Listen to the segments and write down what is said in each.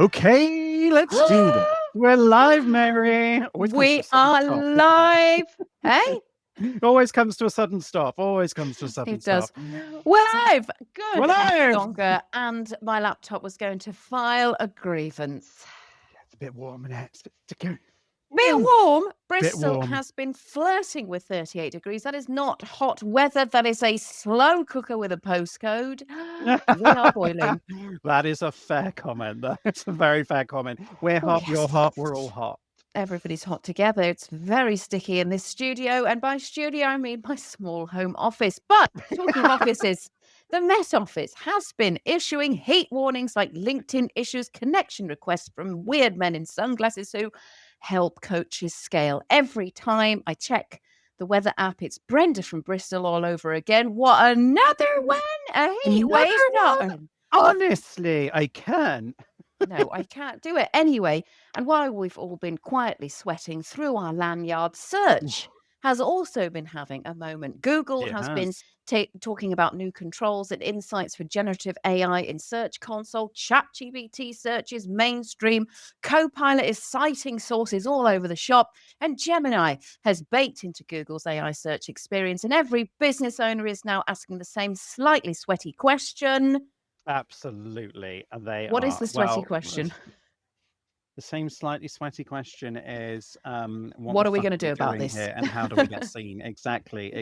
Okay, let's do this. We're live, Mary. Always comes to We a sudden are stop, doesn't it? live. Hey, Always comes to a sudden stop. Always comes to a sudden it does. stop. We're live. We're Good. live. Longer. And my laptop was going to file a grievance. It's a bit warm in it. It's a bit Bit warm. bit Bristol warm. has been flirting with 38 degrees. That is not hot weather. That is a slow cooker with a postcode. We are boiling. That is a fair comment. That's a very fair comment. We're Oh, hot, you're yes. hot, we're all hot. Everybody's hot together. It's very sticky in this studio. And by studio, I mean my small home office. But talking of offices, the Met Office has been issuing heat warnings like LinkedIn issues connection requests from weird men in sunglasses who help coaches scale. Every time I check the weather app, it's Brenda from Bristol all over again. What another one? A heat wave? No. Honestly, I can't. No, I can't do it anyway. And while we've all been quietly sweating through our lanyard, search has also been having a moment. Google It has been has. talking about new controls and insights for generative AI in Search Console. ChatGPT search is mainstream. Copilot is citing sources all over the shop. And Gemini has baked into Google's AI search experience. And every business owner is now asking the same slightly sweaty question. Absolutely. And they What is are, the sweaty well, question? the same slightly sweaty question is, What the are we fuck going to do about doing this? here and how do we get seen? Exactly.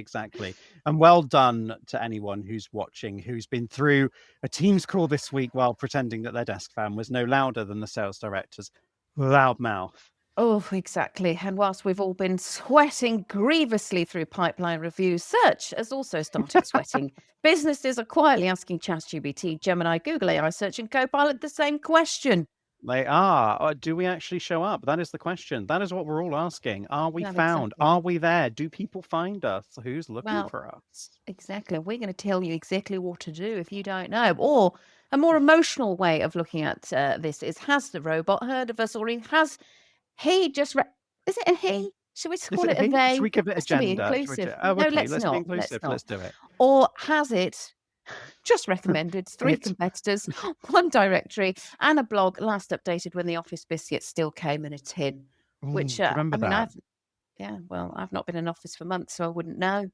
And well done to anyone who's watching, who's been through a Teams call this week while pretending that their desk fan was no louder than the sales director's loud mouth. Oh, exactly. And whilst we've all been sweating grievously through pipeline reviews, search has also started sweating. Businesses are quietly asking ChatGPT, Gemini, Google AI Search, and Copilot the same question. They are. Do we actually show up? That is the question. That is what we're all asking. Are we Well, found? exactly. Are we there? Do people find us? Who's looking Well, for us? exactly. We're going to tell you exactly what to do if you don't know. Or a more emotional way of looking at this is, has the robot heard of us, or has he just... Is it a he? Should we Is call it it a he? they? Should we give it a Just to be gender? inclusive. Oh, No, okay. let's Let's be not. inclusive. Let's do it. Or has it just recommended 3 It. competitors, 1 directory, and a blog last updated when the Office biscuits still came in a tin? Which, Do you remember that? I've not been in office for months, so I wouldn't know.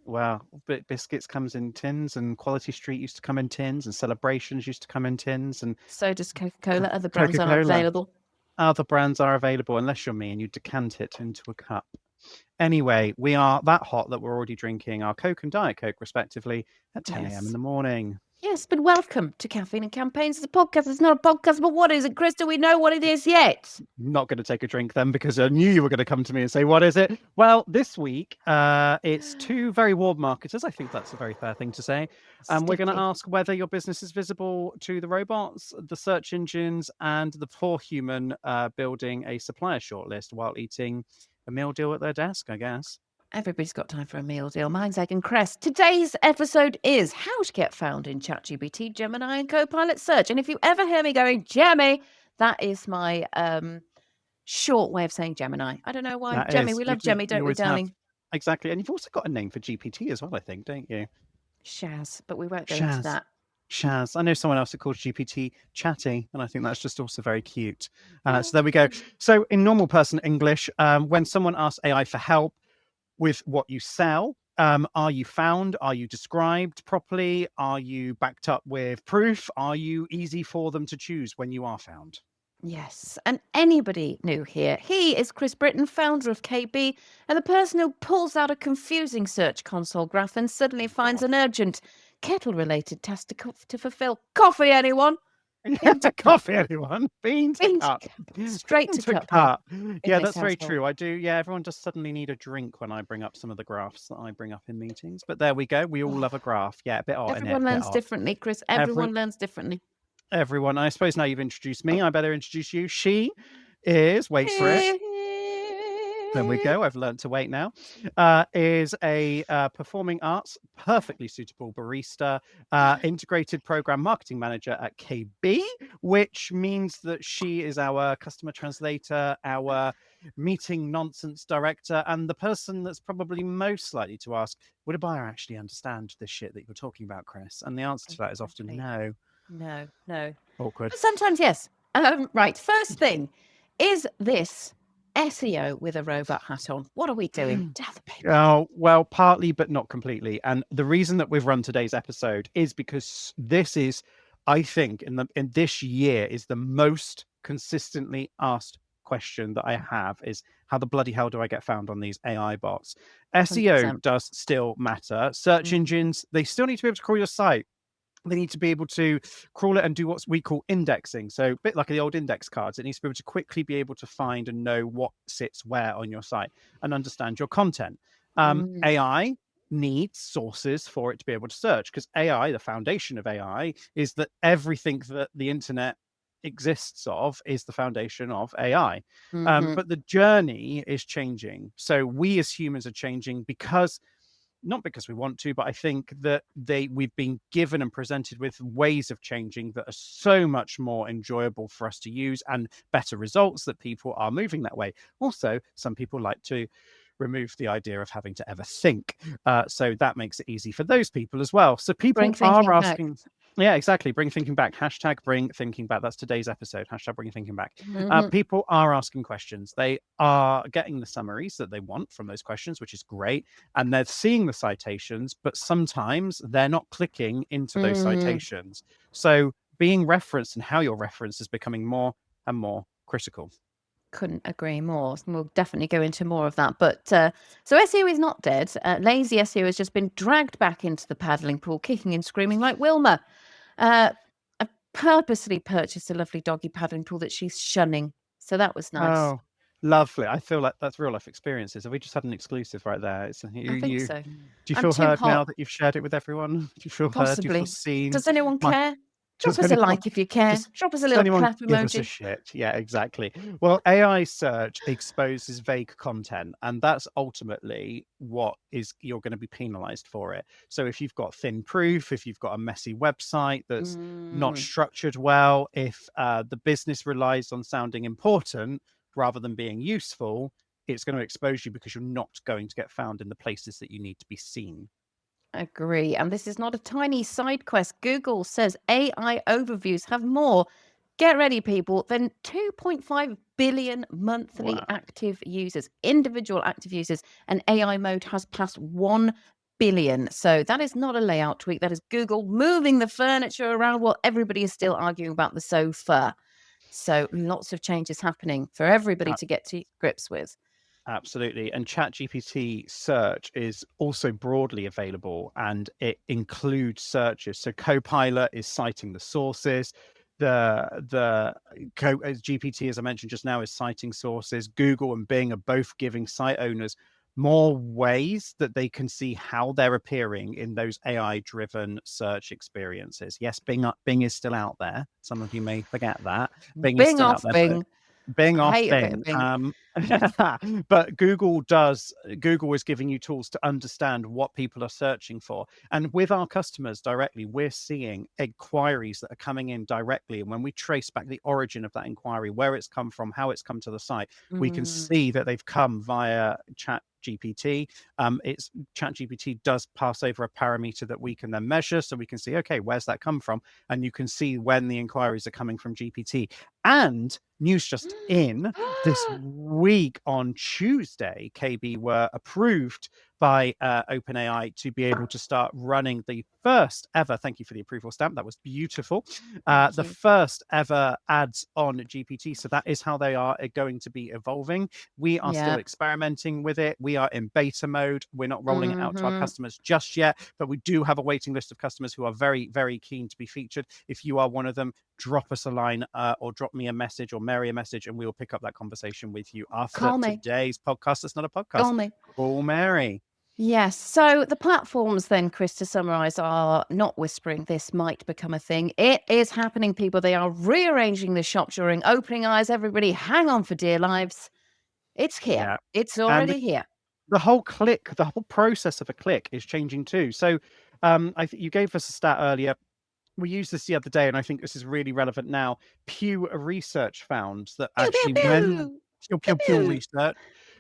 Well, biscuits comes in tins, and Quality Street used to come in tins, and Celebrations used to come in tins, and So does Coca-Cola. Other brands aren't Coca-Cola. available. Other brands are available unless you're me and you decant it into a cup. Anyway, we are that hot that we're already drinking our Coke and Diet Coke, respectively, at 10 a.m. in the morning. Yes, but welcome to Caffeine and Campaigns. It's a podcast. It's not a podcast, but what is it, Kris? Do we know what it is yet? Not going to take a drink then because I knew you were going to come to me and say, what is it? Well, this week, it's 2 very warm marketers. I think that's a very fair thing to say. We're going to ask whether your business is visible to the robots, the search engines, and the poor human building a supplier shortlist while eating a meal deal at their desk, I guess. Everybody's got time for a meal deal. Mine's egg and cress. Today's episode is how to get found in ChatGPT, Gemini, and Copilot search. And if you ever hear me going, Gemmy, that is my short way of saying Gemini. I don't know why. That Gemmy, is. we love You Gemmy, don't we, always have. darling? Exactly. And you've also got a name for GPT as well, I think, don't you? Shaz, but we won't go into that. Shaz. I know someone else that calls GPT Chatty, and I think that's just also very cute. So there we go. So in normal person English, when someone asks AI for help with what you sell, are you found? Are you described properly? Are you backed up with proof? Are you easy for them to choose when you are found? Yes, and anybody new here, he is Kris Britton, founder of KB, and the person who pulls out a confusing Search Console graph and suddenly finds an urgent kettle-related task to fulfill. Coffee, anyone? Coffee, anyone? Beans to cup. Straight to cup. Yeah, that's very true. I do. Yeah, everyone does suddenly need a drink when I bring up some of the graphs that I bring up in meetings. But there we go. We all love a graph. Yeah, a bit odd. Everyone learns differently, Kris. Everyone learns differently. Everyone. I suppose now you've introduced me, I better introduce you. She is, wait for it. There we go. I've learned to wait now. Is a performing arts, perfectly suitable barista, integrated program marketing manager at KB, which means that she is our customer translator, our meeting nonsense director, and the person that's probably most likely to ask, would a buyer actually understand this shit that you're talking about, Kris? And the answer to that is often no. No. Awkward. But sometimes yes. Right, first thing, is this SEO with a robot hat on? What are we doing? Tell the people. Oh, well, partly, but not completely. And the reason that we've run today's episode is because this is, I think, in this year is the most consistently asked question that I have is how the bloody hell do I get found on these AI bots? SEO 100%. does still matter. Search Mm. engines, they still need to be able to crawl your site. They need to be able to crawl it and do what we call indexing. So a bit like the old index cards, it needs to be able to quickly be able to find and know what sits where on your site and understand your content. Mm. AI needs sources for it to be able to search, because AI, the foundation of AI, is that everything that the internet exists of is the foundation of AI. Mhm. But the journey is changing. So we as humans are changing because not because we want to, but I think that we've been given and presented with ways of changing that are so much more enjoyable for us to use and better results that people are moving that way. Also, some people like to remove the idea of having to ever think. So that makes it easy for those people as well. So Bring people are thinking back. asking, yeah, exactly. Bring thinking back. Hashtag bring thinking back. That's today's episode. Hashtag bring thinking back. Mhm. People are asking questions. They are getting the summaries that they want from those questions, which is great. And they're seeing the citations, but sometimes they're not clicking into those Mm. citations. So being referenced and how you're referenced is becoming more and more critical. Couldn't agree more. We'll definitely go into more of that. But so SEO is not dead. Lazy SEO has just been dragged back into the paddling pool, kicking and screaming like Wilma. I purposely purchased a lovely doggy paddling pool that she's shunning. So that was nice. Oh, lovely. I feel like that's real life experiences. Have we just had an exclusive right there? It's I think you so. do you I'm feel too heard hot, now that you've shared it with everyone? Do you feel heard? Do you feel possibly. seen? Does anyone My care? Drop Does us a anyone like if you care. does Drop us a does little anyone clap give us a emoji. shit? Yeah, exactly. Well, AI search exposes vague content, and that's ultimately what is you're going to be penalized for it. So if you've got thin proof, if you've got a messy website that's not Mm, structured well, if the business relies on sounding important rather than being useful, it's going to expose you because you're not going to get found in the places that you need to be seen. agree. And this is not a tiny side quest. Google says AI overviews have more. Get ready, people. Than 2.5 billion monthly Wow. active users, individual active users, and AI mode has passed 1 billion. So that is not a layout tweak. That is Google moving the furniture around while everybody is still arguing about the sofa. So lots of changes happening for everybody to get to grips with. Absolutely. And ChatGPT search is also broadly available and it includes searches. So Copilot is citing the sources. GPT, as I mentioned just now, is citing sources. Google and Bing are both giving site owners more ways that they can see how they're appearing in those AI-driven search experiences. Yes, Bing is still out there. Some of you may forget that. Bing is Bing still out off there, but Bing. Bing I off hate a bit of Bing. Bing. But Google is giving you tools to understand what people are searching for. And with our customers directly, we're seeing inquiries that are coming in directly. And when we trace back the origin of that inquiry, where it's come from, how it's come to the site, we can Mm, see that they've come via ChatGPT. It's ChatGPT does pass over a parameter that we can then measure, so we can see, okay, where's that come from? And you can see when the inquiries are coming from GPT. And news just in this week on Tuesday, KB were approved by OpenAI to be able to start running the first ever, thank you for the approval stamp, that was beautiful, Thank the you. first ever ads on GPT. So that is how they are going to be evolving. We are still Yeah. experimenting with it. We are in beta mode. We're not rolling it out to our Mhm. customers just yet, but we do have a waiting list of customers who are very, very keen to be featured. If you are one of them, drop us a line or drop me a message or Mary a message, and we will pick up that conversation with you after Call me. today's podcast. It's not a podcast. Call me. Call Mary. Yes. So the platforms then, Chris, to summarize, are not whispering this might become a thing. It is happening, people. They are rearranging the shop during opening hours. Everybody hang on for dear lives. It's here. Yeah. It's And already here. the whole process of a click is changing too. So I think you gave us a stat earlier. We used this the other day, and I think this is really relevant now. Pew Research found that Pew, pew, actually when pew. Pew Pew, Pew Pew pew. Research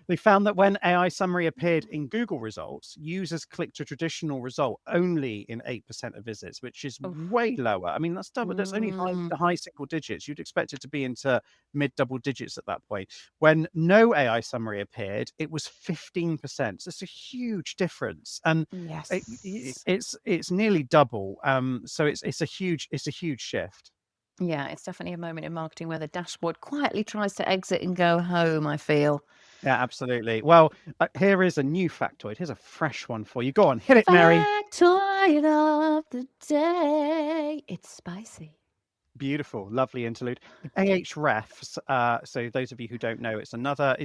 They found that when AI summary appeared in Google results, users clicked a traditional result only in 8% of visits, which is Oof. way lower. I mean, that's double. That's only Mm. high single digits. You'd expect it to be into mid double digits at that point. When no AI summary appeared, it was 15%. So it's a huge difference, and Yes. it's nearly double. So it's a huge shift. Yeah, it's definitely a moment in marketing where the dashboard quietly tries to exit and go home, I feel. Yeah, absolutely. Well, here is a new factoid. Here's a fresh one for you. Go on, hit it, Mary. Factoid of the day. It's spicy. Beautiful, lovely interlude. Ahrefs, so those of you who don't know, it's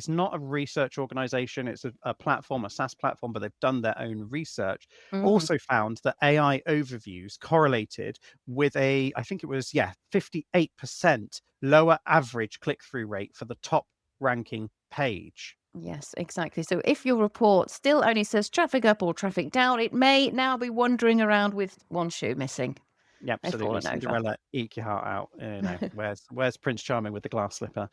not a research organization, it's a platform, a SaaS platform, but they've done their own research. Mm. Also found that AI overviews correlated with I think it was, 58% lower average click-through rate for the top ranking page. Yes, exactly. So if your report still only says traffic up or traffic down, it may now be wandering around with one shoe missing. Yeah, They've absolutely. fallen over. Cinderella, eke your heart out. Where's Prince Charming with the glass slipper?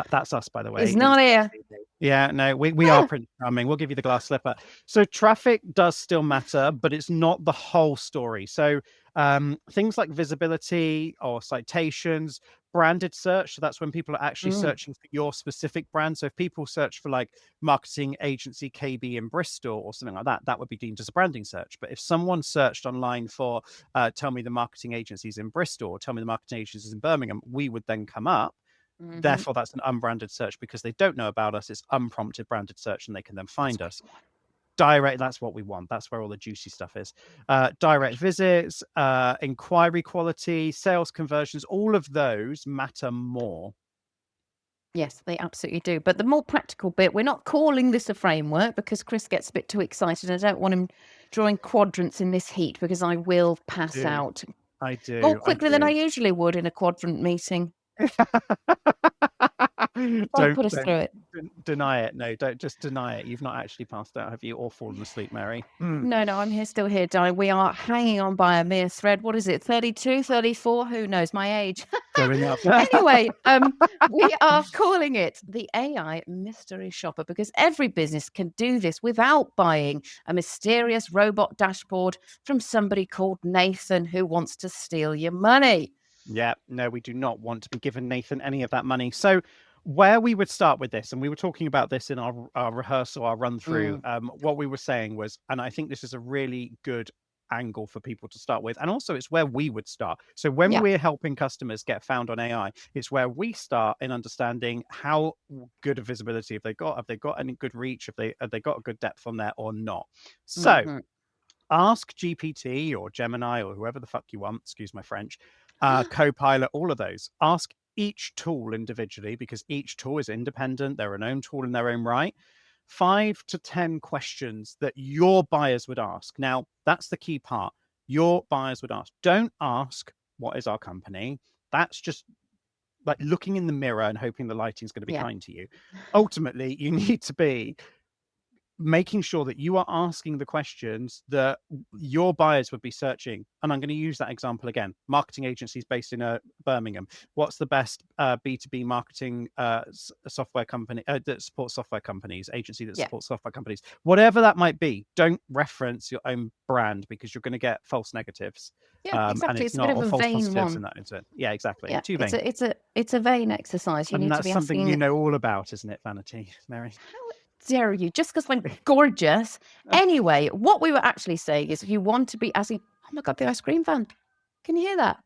That's us, by the way. He's not here. Yeah, no, we are Prince Charming. We'll give you the glass slipper. So traffic does still matter, but it's not the whole story. So things like visibility or citations, branded search. So that's when people are actually Mm. searching for your specific brand. So if people search for like marketing agency KB in Bristol or something like that, that would be deemed as a branding search. But if someone searched online for tell me the marketing agencies in Bristol, or tell me the marketing agencies in Birmingham, we would then come up. Mhm. Therefore, that's an unbranded search because they don't know about us. It's unprompted branded search, and they can then find us. Direct, that's what we want. That's where all the juicy stuff is. Direct visits, inquiry quality, sales conversions, all of those matter more. Yes, they absolutely do. But the more practical bit, we're not calling this a framework because Kris gets a bit too excited. I don't want him drawing quadrants in this heat because I will pass out I more do. quickly than I usually would in a quadrant meeting. God put us through it. Deny it. No, don't just deny it. You've not actually passed out, have you, or fallen asleep, Mary? No, I'm here, still here, darling. We are hanging on by a mere thread. What is it? 32, 34? Who knows my age? Going up. Anyway, we are calling it the AI mystery shopper because every business can do this without buying a mysterious robot dashboard from somebody called Nathan who wants to steal your money. Yeah, no, we do not want to be giving Nathan any of that money. So where we would start with this, and we were talking about this in our rehearsal, our run through, what we were saying was, and I think this is a really good angle for people to start with, and also it's where we would start. So when Yeah. we're helping customers get found on AI, it's where we start in understanding how good a visibility have they got any good reach, have they got a good depth on there or not. So Mhm. ask GPT or Gemini or whoever the fuck you want, excuse my French, Copilot, all of those. Ask each tool individually because each tool is independent. They're an own tool in their own right. 5 to 10 questions that your buyers would ask. Now, that's the key part. Your buyers would ask. Don't ask, what is our company? That's just like looking in the mirror and hoping the lighting's going to be Yeah. kind to you. Ultimately, you need to be making sure that you are asking the questions that your buyers would be searching. And I'm going to use that example again. Marketing agencies based in Birmingham. What's the best B2B marketing software company that supports software companies, agency that supports software companies, whatever that might be. Don't reference your own brand because you're going to get false negatives. Yeah, And exactly. it's It's a bit not, of or a false vain positives one. in that instance. Yeah, exactly. Yeah, Too vain. it's a vain exercise. You And need to that's be something asking, you know all about, isn't it, Vanity, Mary? how dare you? Just because I'm gorgeous. Anyway, what we were actually saying is if you want to be asking, oh my God, the ice cream van. Can you hear that?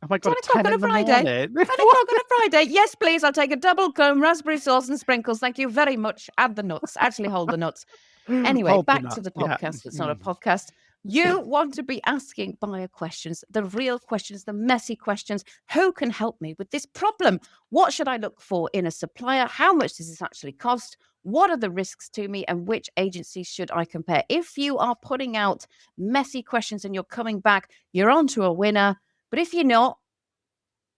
Oh my God, 10 at o'clock 10 on a in the Friday. 10 morning. o'clock on a Friday. Yes, please. I'll take a double cone, raspberry sauce and sprinkles. Thank you very much. Add the nuts. Actually, hold the nuts. Anyway, Hold the back to nuts. the Yeah. podcast. It's not a podcast. You want to be asking buyer questions, the real questions, the messy questions. Who can help me with this problem? What should I look for in a supplier? How much does this actually cost? What are the risks to me? And which agencies should I compare? If you are putting out messy questions and you're coming back, you're on to a winner. But if you're not,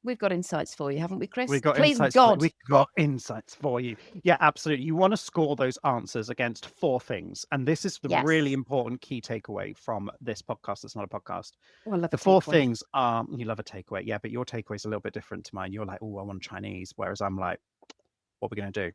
we've got insights for you, haven't we, Kris? We've got Please insights God. we've got insights for you. Yeah, absolutely. You want to score those answers against 4 things. And this is the really Yes. important key takeaway from this podcast. It's not a podcast. Oh, I love The a 4 takeaway. things are, you love a takeaway. Yeah, but your takeaway is a little bit different to mine. You're like, oh, I want Chinese. Whereas I'm like, what are we going to do?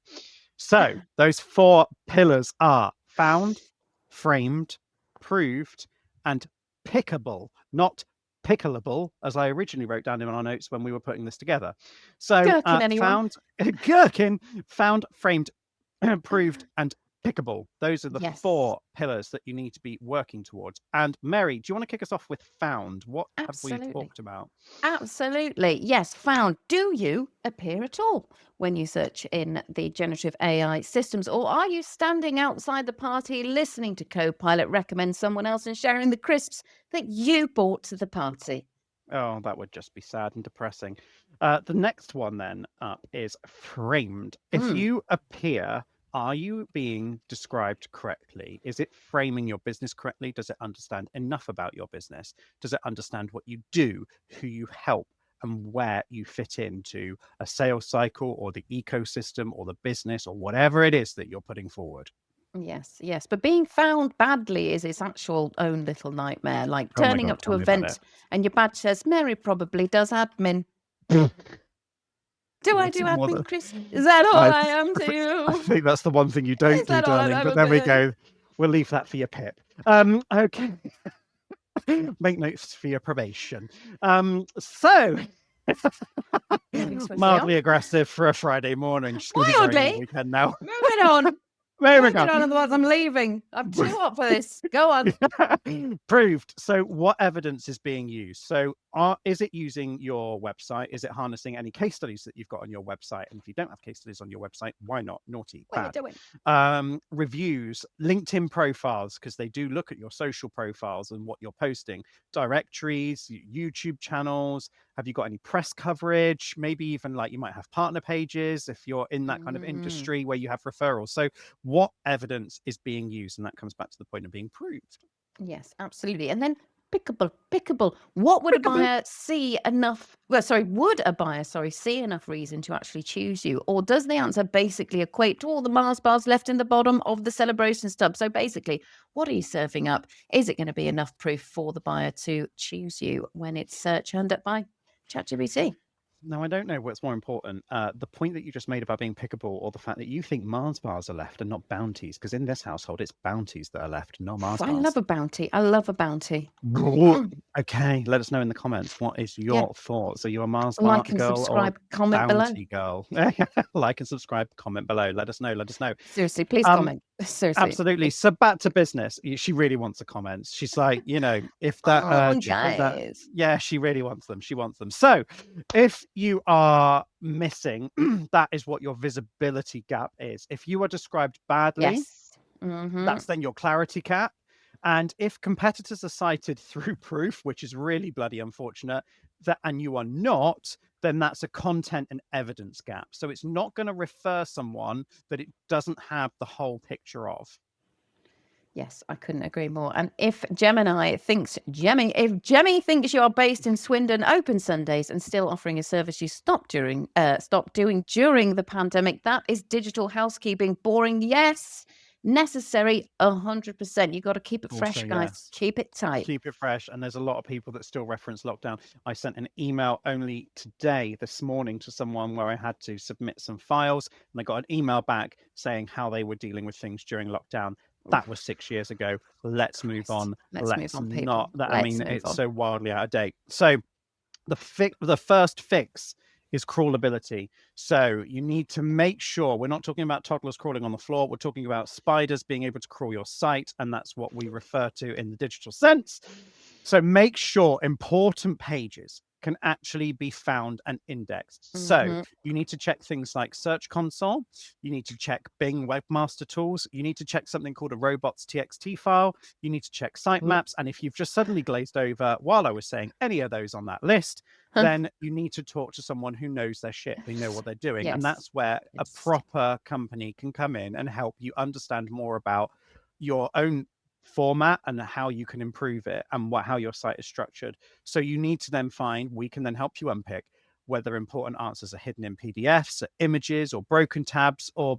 So those 4 pillars are found, framed, proved, and pickable, not pickleable, as I originally wrote down in our notes when we were putting this together. So Gherkin, anyone? found, gherkin, found, framed, proved, and pickable. Those are the Yes. 4 pillars that you need to be working towards. And Mary, do you want to kick us off with found? What have we Absolutely. talked about? Absolutely. Yes, found. Do you appear at all when you search in the generative AI systems? Or are you standing outside the party listening to Copilot recommend someone else and sharing the crisps that you bought to the party? Oh, that would just be sad and depressing. The next one then up is framed. If you appear, are you being described correctly? Is it framing your business correctly? Does it understand enough about your business? Does it understand what you do, who you help, and where you fit into a sales cycle or the ecosystem or the business or whatever it is that you're putting forward? Yes, yes. But being found badly is its actual own little nightmare, like Oh my turning God, up to tell me about events and your badge says, Mary probably does admin. it. Do I What's do more admin, than Kris? Is that all I am to I you? think that's the one thing you don't Is do, that all I've darling. But ever there we been? go. We'll leave that for your pip. Okay. Make notes for your probation. So Moving swiftly mildly on. aggressive for a Friday morning. She's going to be going all Mildly. weekend now. Moving on. Moving Moving on. on, otherwise I'm leaving. I'm too hot for this. Go on. Proved. So what evidence is being used? So is it using your website? Is it harnessing any case studies that you've got on your website? And if you don't have case studies on your website, why not? Naughty, What are you bad. doing? Reviews, LinkedIn profiles, because they do look at your social profiles and what you're posting, directories, YouTube channels. Have you got any press coverage? Maybe even like you might have partner pages if you're in that kind of industry where you have referrals. So what evidence is being used? And that comes back to the point of being proved. Yes, absolutely. And then pickable. What would a buyer see enough? Would a buyer, see enough reason to actually choose you? Or does the answer basically equate to all the Mars bars left in the bottom of the celebration stub? So basically, what are you serving up? Is it going to be enough proof for the buyer to choose you when it's churned up by ChatGPT? Now, I don't know what's more important, the point that you just made about being pickable or the fact that you think Mars bars are left and not bounties, because in this household, it's bounties that are left, not Mars I bars. love a bounty. I love a bounty. Okay, let us know in the comments. What is your thoughts? Are you a Mars bar Like and girl subscribe, or comment below. bounty girl? Like and subscribe, comment below. Let us know. Let us know. Seriously, please comment. Seriously. Absolutely. So back to business. She really wants the comments. She's like, if that urge, guys. yeah, she really wants them. She wants them. So if you are missing, that is what your visibility gap is. If you are described badly, Yes. that's then your clarity gap. And if competitors are cited through proof, which is really bloody unfortunate, and you are not, then that's a content and evidence gap. So it's not going to refer someone that it doesn't have the whole picture of. Yes, I couldn't agree more. And if Gemini thinks you are based in Swindon, open Sundays, and still offering a service you stopped doing during the pandemic, that is digital housekeeping. Boring, yes. Necessary, 100%. You got to keep it fresh, Also, guys. yes. Keep it tight. Keep it fresh. And there's a lot of people that still reference lockdown. I sent an email only this morning to someone where I had to submit some files, and I got an email back saying how they were dealing with things during lockdown. That was 6 years ago. Let's move on. Let's move on, people. Not that. Let's I mean, move it's on. so wildly out of date. So the first fix is crawlability. So you need to make sure, we're not talking about toddlers crawling on the floor. We're talking about spiders being able to crawl your site. And that's what we refer to in the digital sense. So make sure important pages can actually be found and indexed. So you need to check things like Search Console. You need to check Bing Webmaster Tools. You need to check something called a robots.txt file. You need to check sitemaps. And if you've just suddenly glazed over while I was saying any of those on that list, then you need to talk to someone who knows their shit. They know what they're doing. And that's where a proper company can come in and help you understand more about your own format and how you can improve it and how your site is structured. So you need to then we can then help you unpick whether important answers are hidden in PDFs, or images, or broken tabs, or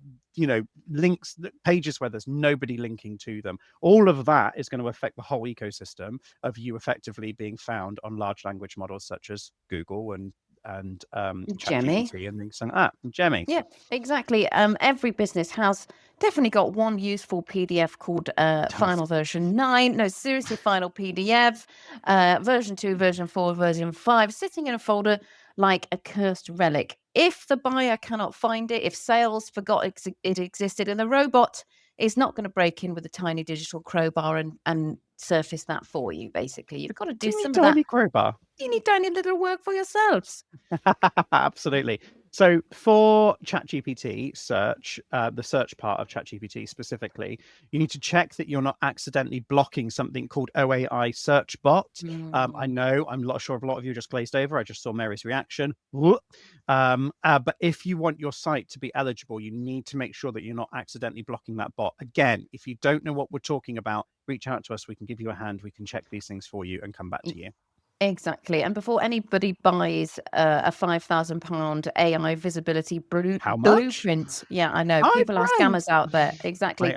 links, pages where there's nobody linking to them. All of that is going to affect the whole ecosystem of you effectively being found on large language models such as Google and and Gemmy. ChatGPT and things like that. Gemmy. Yeah, exactly. Every business has definitely got one useful PDF called Final Version 9. No, seriously, Final PDF, version 2, version 4, version 5, sitting in a folder like a cursed relic. If the buyer cannot find it, if sales forgot it existed, and the robot is not going to break in with a tiny digital crowbar and surface that for you, basically. You've got to do some of that. Tiny crowbar. You need tiny little work for yourselves. Absolutely. So for ChatGPT search, the search part of ChatGPT specifically, you need to check that you're not accidentally blocking something called OAI search bot. I know, I'm not sure if a lot of you just glazed over. I just saw Mary's reaction. But if you want your site to be eligible, you need to make sure that you're not accidentally blocking that bot. Again, if you don't know what we're talking about, reach out to us. We can give you a hand. We can check these things for you and come back to you. Exactly. And before anybody buys a £5,000 AI visibility blueprint, yeah, I know people are scammers out there. Exactly.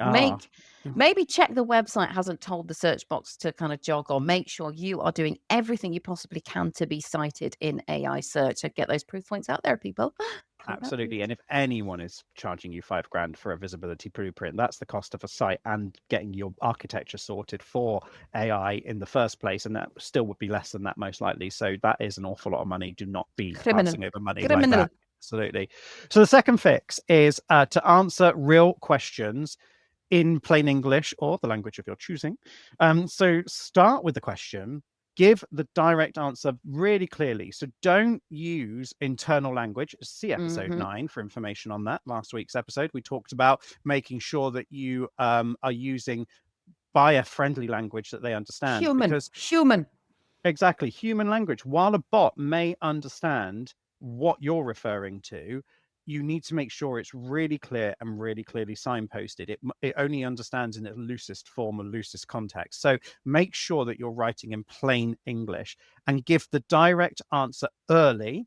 Maybe check the website hasn't told the search box to kind of jog, or make sure you are doing everything you possibly can to be cited in AI search and get those proof points out there, people. Absolutely. And if anyone is charging you $5,000 for a visibility blueprint, that's the cost of a site and getting your architecture sorted for AI in the first place. And that still would be less than that, most likely. So that is an awful lot of money. Do not be passing over money like that. Absolutely. So the second fix is to answer real questions in plain English or the language of your choosing. So start with the question. Give the direct answer really clearly. So don't use internal language. See episode 9 for information on that. Last week's episode, we talked about making sure that you are using buyer-friendly language that they understand. Human. Exactly. Human language. While a bot may understand what you're referring to, you need to make sure it's really clear and really clearly signposted. It only understands in its loosest form or loosest context. So make sure that you're writing in plain English and give the direct answer early,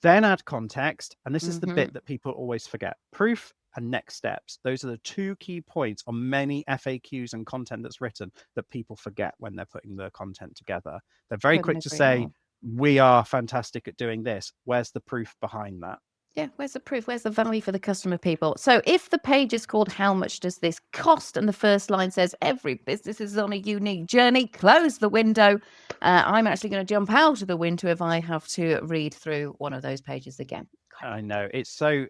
then add context. And this is the bit that people always forget. Proof and next steps. Those are the two key points on many FAQs and content that's written that people forget when they're putting the content together. They're very quick to say, we are fantastic at doing this. Where's the proof behind that? Yeah, where's the proof? Where's the value for the customer, people? So if the page is called How Much Does This Cost? And the first line says every business is on a unique journey, close the window. I'm actually going to jump out of the window if I have to read through one of those pages again. I know. It's so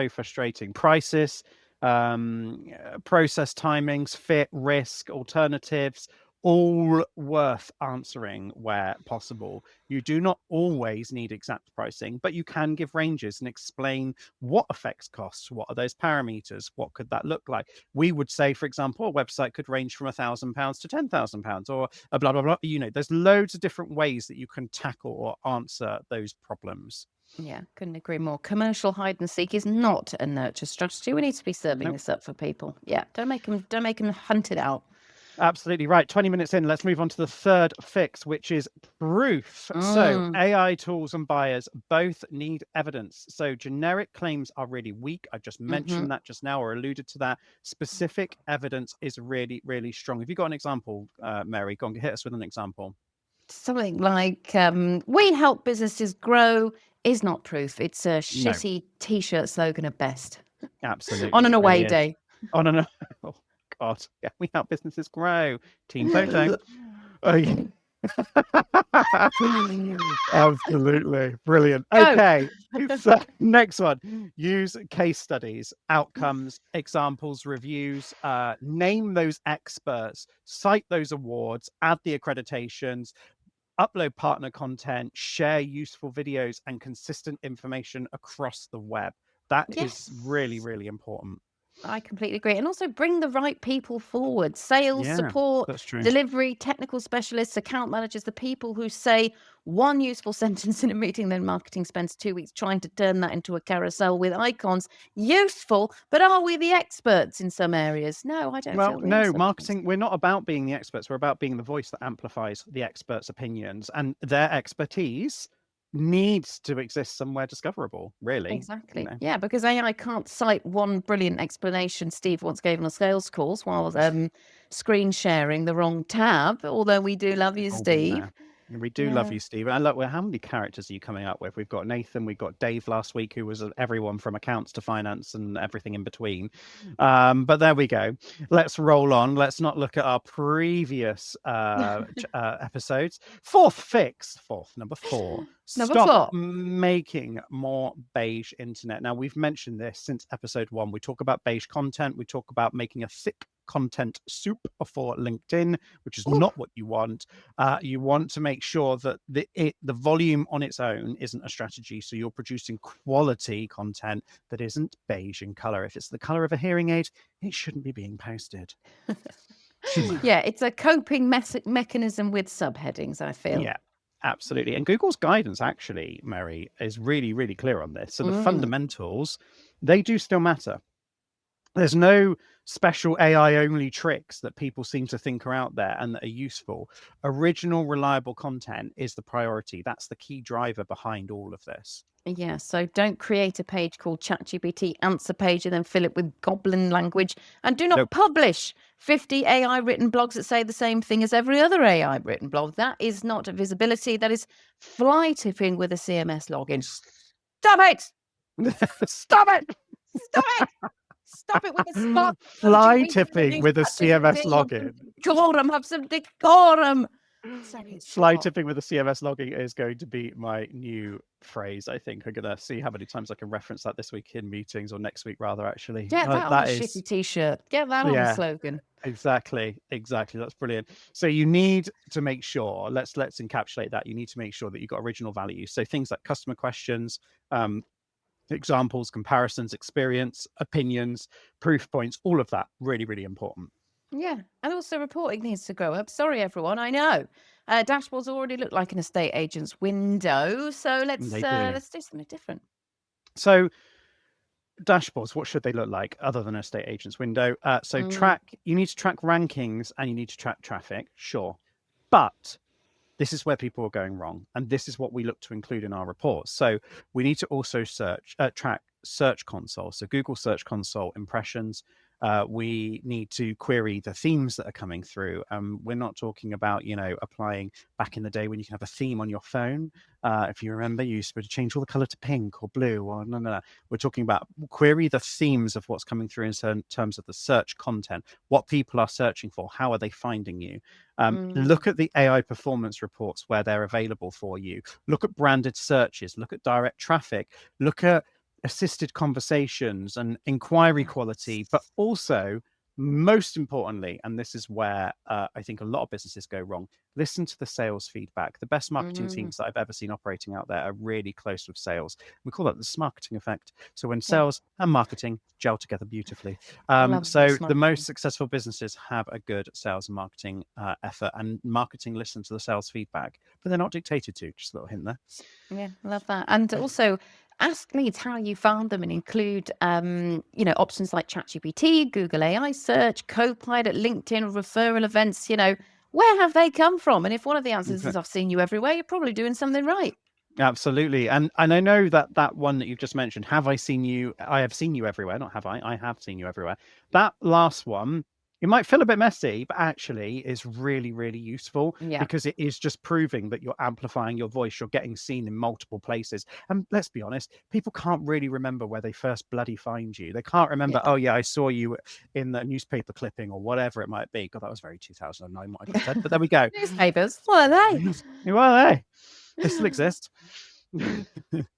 frustrating. Prices, process timings, fit, risk, alternatives, all worth answering where possible. You do not always need exact pricing, but you can give ranges and explain what affects costs. What are those parameters? What could that look like? We would say, for example, a website could range from £1,000 to £10,000 or a blah, blah, blah. You know, there's loads of different ways that you can tackle or answer those problems. Yeah, couldn't agree more. Commercial hide and seek is not a nurture strategy. We need to be serving this up for people. Yeah, don't make them hunt it out. Absolutely right. 20 minutes in, let's move on to the third fix, which is proof. So AI tools and buyers both need evidence. So generic claims are really weak. I just mentioned that just now or alluded to that. Specific evidence is really, really strong. Have you got an example, Mary? Go on, hit us with an example. Something like, we help businesses grow is not proof. It's a shitty T-shirt slogan at best. Absolutely. On an away day. On an oh God, yeah, we help businesses grow. Team photo. Oh, yeah. Absolutely brilliant. Okay, so next one. Use case studies, outcomes, examples, reviews. Name those experts, cite those awards, add the accreditations. Upload partner content, share useful videos and consistent information across the web. That is really, really important. I completely agree. And also bring the right people forward. Sales, support, delivery, technical specialists, account managers, the people who say one useful sentence in a meeting, then marketing spends 2 weeks trying to turn that into a carousel with icons. Useful, but are we the experts in some areas? No, I don't feel no, marketing, we're not about being the experts. We're about being the voice that amplifies the experts' opinions, and their expertise needs to exist somewhere discoverable, really. Exactly. Yeah, because AI can't cite one brilliant explanation Steve once gave on a sales course while screen sharing the wrong tab, although we do love you, Steve. We do love you, Steve. And look, how many characters are you coming up with? We've got Nathan, we've got Dave last week, who was everyone from accounts to finance and everything in between. But there we go. Let's roll on. Let's not look at our previous episodes. Number four. Number Stop 4. making more beige internet. Now, we've mentioned this since episode 1. We talk about beige content. We talk about making a thick content soup for LinkedIn, which is not what you want. You want to make sure that the volume on its own isn't a strategy. So you're producing quality content that isn't beige in color. If it's the color of a hearing aid, it shouldn't be being posted. Yeah, it's a coping mechanism with subheadings, I feel. Yeah. Absolutely. And Google's guidance, actually, Mary, is really, really clear on this. So the fundamentals, they do still matter. There's no special AI only tricks that people seem to think are out there and that are useful. Original, reliable content is the priority. That's the key driver behind all of this. Yeah, so don't create a page called ChatGPT answer page and then fill it with goblin language. And do not publish 50 AI written blogs that say the same thing as every other AI written blog. That is not visibility. That is fly tipping with a CMS login. Stop it! Stop it! Stop it! Stop it with the spot. Fly tipping with a CMS login. Decorum, have some decorum. Fly tipping with a CMS login is going to be my new phrase. I think I'm gonna see how many times I can reference that this week in meetings, or next week rather. Actually, get that on a shitty t-shirt. Get that on the slogan. Exactly. That's brilliant. So you need to make sure. Let's encapsulate that. You need to make sure that you've got original value. So things like customer questions, examples, comparisons, experience, opinions, proof points, all of that really, really important. Yeah, and also reporting needs to grow up. Sorry, everyone, I know. Dashboards already look like an estate agent's window, so let's do something different. So dashboards, what should they look like other than an estate agent's window? You need to track rankings and you need to track traffic, sure. But this is where people are going wrong. And this is what we look to include in our reports. So we need to also track Search Console. So Google Search Console impressions. We need to query the themes that are coming through. We're not talking about, applying back in the day when you can have a theme on your phone. If you remember, you used to be able to change all the color to pink or blue or no. We're talking about query the themes of what's coming through in terms of the search content, what people are searching for, how are they finding you? Look at the AI performance reports where they're available for you. Look at branded searches, look at direct traffic, look at assisted conversations and inquiry quality, but also, most importantly, and this is where I think a lot of businesses go wrong, listen to the sales feedback. The best marketing teams that I've ever seen operating out there are really close with sales. We call that the smarketing effect. So when sales and marketing gel together beautifully. So the most successful businesses have a good sales and marketing effort, and marketing listen to the sales feedback, but they're not dictated to. Just a little hint there. Yeah, love that. And also, ask leads how you found them and include, options like ChatGPT, Google AI search, Copilot, LinkedIn, referral events. Where have they come from? And if one of the answers is I've seen you everywhere, you're probably doing something right. Absolutely. And I know that one that you've just mentioned, have I seen you? I have seen you everywhere. Not have I have seen you everywhere. That last one, it might feel a bit messy, but actually is really, really useful because it is just proving that you're amplifying your voice. You're getting seen in multiple places. And let's be honest, people can't really remember where they first bloody find you. They can't remember, I saw you in the newspaper clipping or whatever it might be. God, that was very 2009, what I just said. But there we go. Newspapers, what are they? Well, hey, they still exist.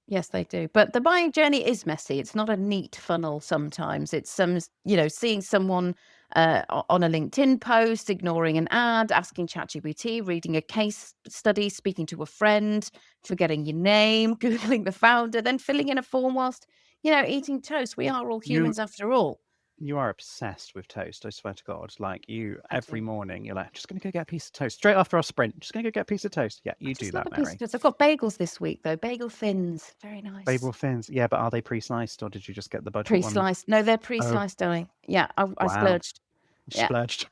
Yes, they do. But the buying journey is messy. It's not a neat funnel sometimes. It's seeing someone on a LinkedIn post, ignoring an ad, asking ChatGPT, reading a case study, speaking to a friend, forgetting your name, Googling the founder, then filling in a form whilst, eating toast. We are all humans after all. You are obsessed with toast, I swear to God. Like every morning, you're like, just going to go get a piece of toast. Straight after our sprint, just going to go get a piece of toast. Yeah, you do that, Mary. I've got bagels this week, though. Bagel thins. Very nice. Bagel thins. Yeah, but are they pre-sliced or did you just get the budget Pre-sliced. No, they're pre-sliced, darling. Yeah, I splurged. Splurged.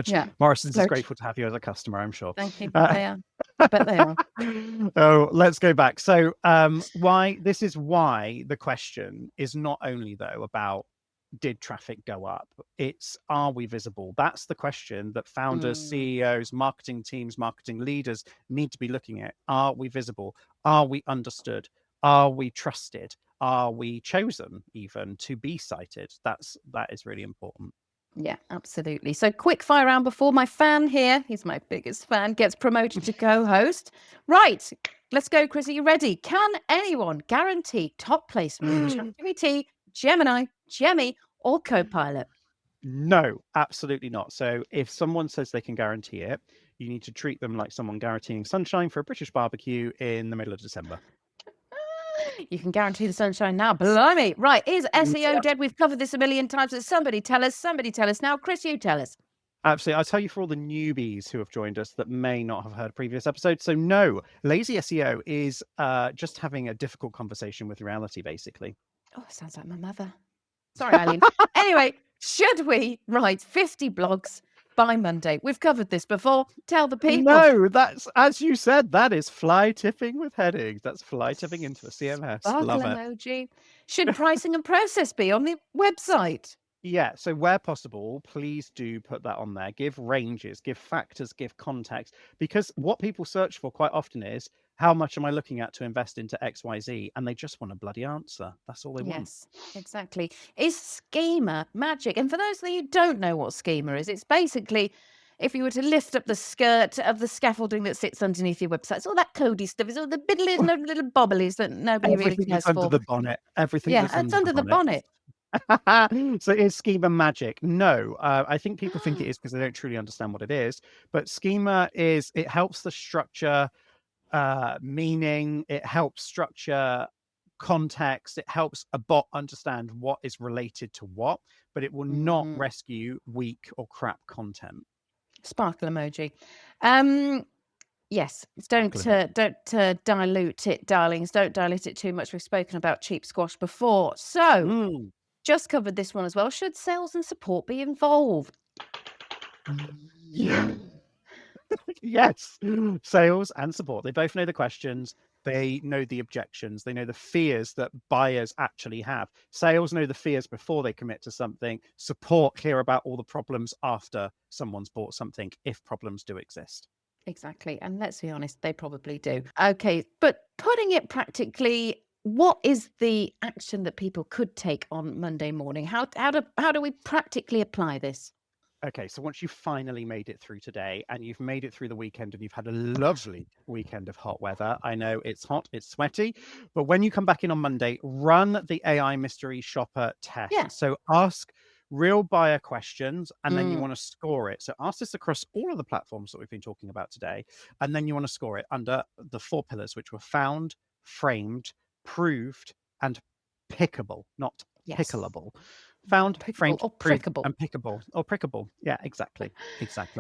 Yeah. Morrison's is grateful to have you as a customer, I'm sure. Thank you. They are. I bet they are. Oh, let's go back. So why the question is not only, though, about did traffic go up? It's, are we visible? That's the question that founders, CEOs, marketing teams, marketing leaders need to be looking at. Are we visible? Are we understood? Are we trusted? Are we chosen even to be cited? That is really important. Yeah, absolutely. So quick fire round before my fan here, he's my biggest fan, gets promoted to co-host. Right, let's go, Kris. Are you ready? Can anyone guarantee top placement in ChatGPT, Gemini, Gemmy, or Copilot? No, absolutely not. So if someone says they can guarantee it, you need to treat them like someone guaranteeing sunshine for a British barbecue in the middle of December. You can guarantee the sunshine now. Blimey. Right, is SEO dead? We've covered this a million times. Somebody tell us. Somebody tell us. Now, Kris, you tell us. Absolutely. I'll tell you for all the newbies who have joined us that may not have heard previous episodes. So no, lazy SEO is just having a difficult conversation with reality, basically. Oh, sounds like my mother. Sorry, Eileen. Anyway, should we write 50 blogs by Monday? We've covered this before. Tell the people. No, that's, as you said, that is fly tipping with headings. That's fly tipping into a CMS. Sparkle Love it. emoji. Should pricing and process be on the website? Yeah, so where possible, please do put that on there. Give ranges, give factors, give context, because what people search for quite often is, how much am I looking at to invest into XYZ? And they just want a bloody answer. That's all they want. Yes, exactly. Is schema magic? And for those of you who don't know what schema is, it's basically if you were to lift up the skirt of the scaffolding that sits underneath your website. It's all that codey stuff. It's all the biddlies and little bobblies that nobody really Everything cares that's under for. the bonnet. Everything Yeah, that's it's under the bonnet. So is schema magic? No, I think people think it is because they don't truly understand what it is. But schema is, it helps the structure meaning, it helps structure context, it helps a bot understand what is related to what, but it will not rescue weak or crap content. Sparkle emoji. Yes, don't dilute it, darlings. Don't dilute it too much. We've spoken about cheap squash before. So just covered this one as well. Should sales and support be involved? Yeah. Yes. Sales and support. They both know the questions. They know the objections. They know the fears that buyers actually have. Sales know the fears before they commit to something. Support hear about all the problems after someone's bought something, if problems do exist. Exactly. And let's be honest, they probably do. Okay. But putting it practically, what is the action that people could take on Monday morning? How do we practically apply this? Okay, so once you've finally made it through today and you've made it through the weekend and you've had a lovely weekend of hot weather, I know it's hot, it's sweaty, but when you come back in on Monday, run the AI mystery shopper test. Yeah. So ask real buyer questions and then you want to score it. So ask this across all of the platforms that we've been talking about today, and then you want to score it under the 4 pillars, which were found, framed, proved, and pickable, not pickleable. Found, Pickable framed, or proved, prickable. and pickable. Or prickable. Yeah, exactly.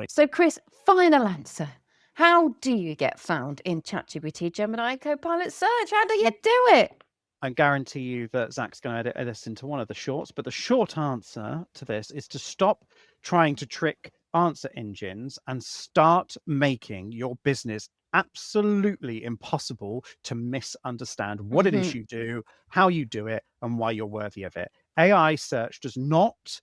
So, Kris, final answer. How do you get found in ChatGPT, Gemini, and Copilot search? How do you do it? I guarantee you that Zach's going to edit this into one of the shorts, but the short answer to this is to stop trying to trick answer engines and start making your business absolutely impossible to misunderstand what it is you do, how you do it, and why you're worthy of it. AI search does not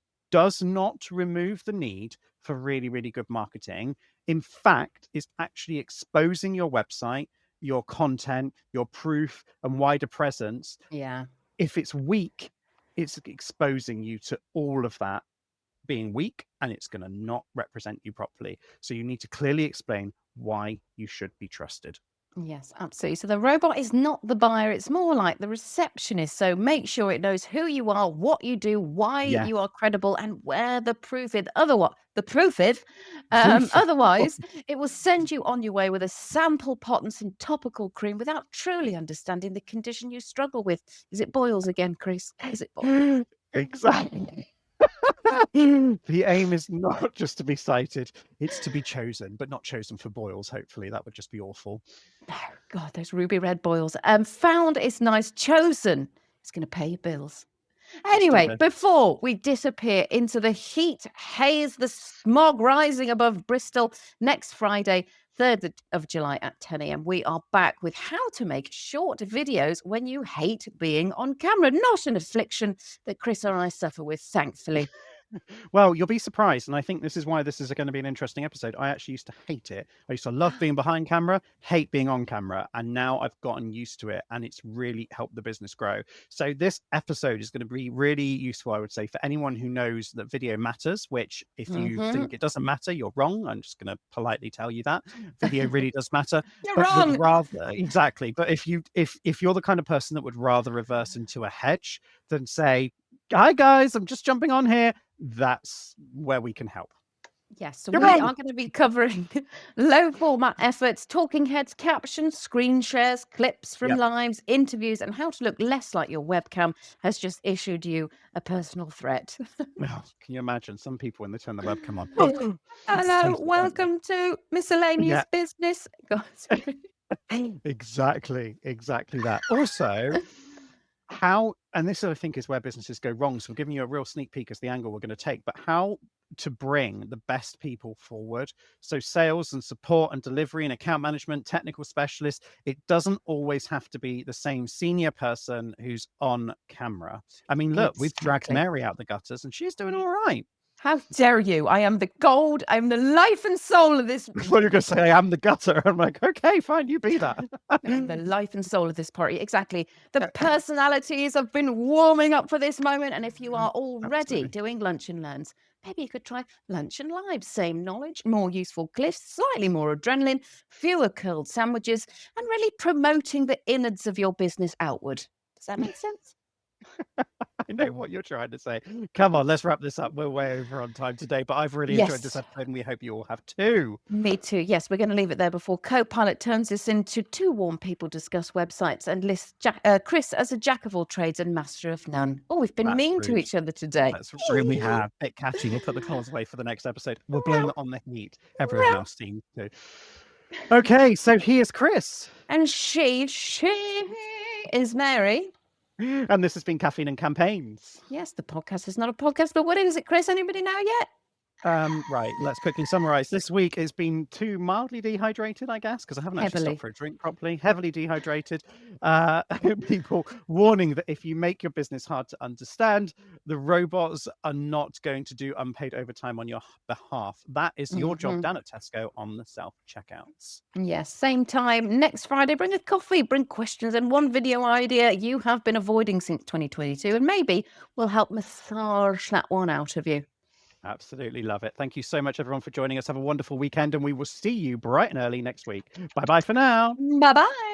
remove the need for really, really good marketing. In fact, it's actually exposing your website, your content, your proof, and wider presence. Yeah. If it's weak, it's exposing you to all of that being weak, and it's going to not represent you properly. So you need to clearly explain why you should be trusted. Yes, absolutely. So the robot is not the buyer, it's more like the receptionist. So make sure it knows who you are, what you do, why you are credible, and where the proof is. Otherwise, otherwise, it will send you on your way with a sample pot and some topical cream without truly understanding the condition you struggle with. Is it boils again, Kris? Is it boils? Exactly. The aim is not just to be cited, it's to be chosen, but not chosen for boils, hopefully. That would just be awful. Oh, God, those ruby red boils. Found is nice. Chosen is going to pay your bills. Anyway, before we disappear into the heat, haze, the smog rising above Bristol next Friday, 3rd of July at 10 a.m. We are back with how to make short videos when you hate being on camera. Not an affliction that Kris and I suffer with, thankfully. Well, you'll be surprised, and I think this is why this is going to be an interesting episode. I actually used to hate it. I used to love being behind camera, hate being on camera, and now I've gotten used to it, and it's really helped the business grow. So this episode is going to be really useful, I would say, for anyone who knows that video matters, which if you think it doesn't matter, you're wrong. I'm just going to politely tell you that. Video really does matter. You're but wrong. Would rather, exactly. But if you're the kind of person that would rather reverse into a hedge than say, hi guys, I'm just jumping on here, that's where we can help. Yes, so we are going to be covering low format efforts, talking heads, captions, screen shares, clips from lives, interviews, and how to look less like your webcam has just issued you a personal threat. Oh, can you imagine some people when they turn the webcam on? Hello, welcome to Miscellaneous Business. God, Exactly that. Also, how, and this I think is where businesses go wrong, so I'm giving you a real sneak peek as the angle we're going to take, but how to bring the best people forward. So sales and support and delivery and account management, technical specialists, it doesn't always have to be the same senior person who's on camera. I mean, look, we've dragged Mary out the gutters and she's doing all right. How dare you? I am the gold. I'm the life and soul of this. Well, you're going to say I am the gutter. I'm like, okay, fine, you be that. The life and soul of this party. Exactly. The personalities have been warming up for this moment. And if you are already doing lunch and learns, maybe you could try lunch and live. Same knowledge, more useful clips, slightly more adrenaline, fewer curled sandwiches, and really promoting the innards of your business outward. Does that make sense? I know what you're trying to say. Come on, let's wrap this up. We're way over on time today, but I've really enjoyed this episode and we hope you all have too. Me too. Yes, we're going to leave it there before Copilot turns this into two warm people discuss websites and lists Kris as a jack of all trades and master of none. Oh, we've been mean to each other today. That's really have. Bit catchy. We'll put the claws away for the next episode. We're blowing it on the heat. Everyone else seems to. Okay, so here's Kris. And she is Mary. And this has been Caffeine and Campaigns. Yes, the podcast is not a podcast, but what is it, Kris? Anybody know yet? Right, let's quickly summarize. This week has been too mildly dehydrated, I guess, because I haven't actually stopped for a drink properly. Heavily dehydrated. People warning that if you make your business hard to understand, the robots are not going to do unpaid overtime on your behalf. That is your job down at Tesco on the self-checkouts. Yes, same time next Friday. Bring a coffee, bring questions and one video idea you have been avoiding since 2022, and maybe we'll help massage that one out of you. Absolutely love it. Thank you so much, everyone, for joining us. Have a wonderful weekend, and we will see you bright and early next week. Bye-bye for now. Bye-bye.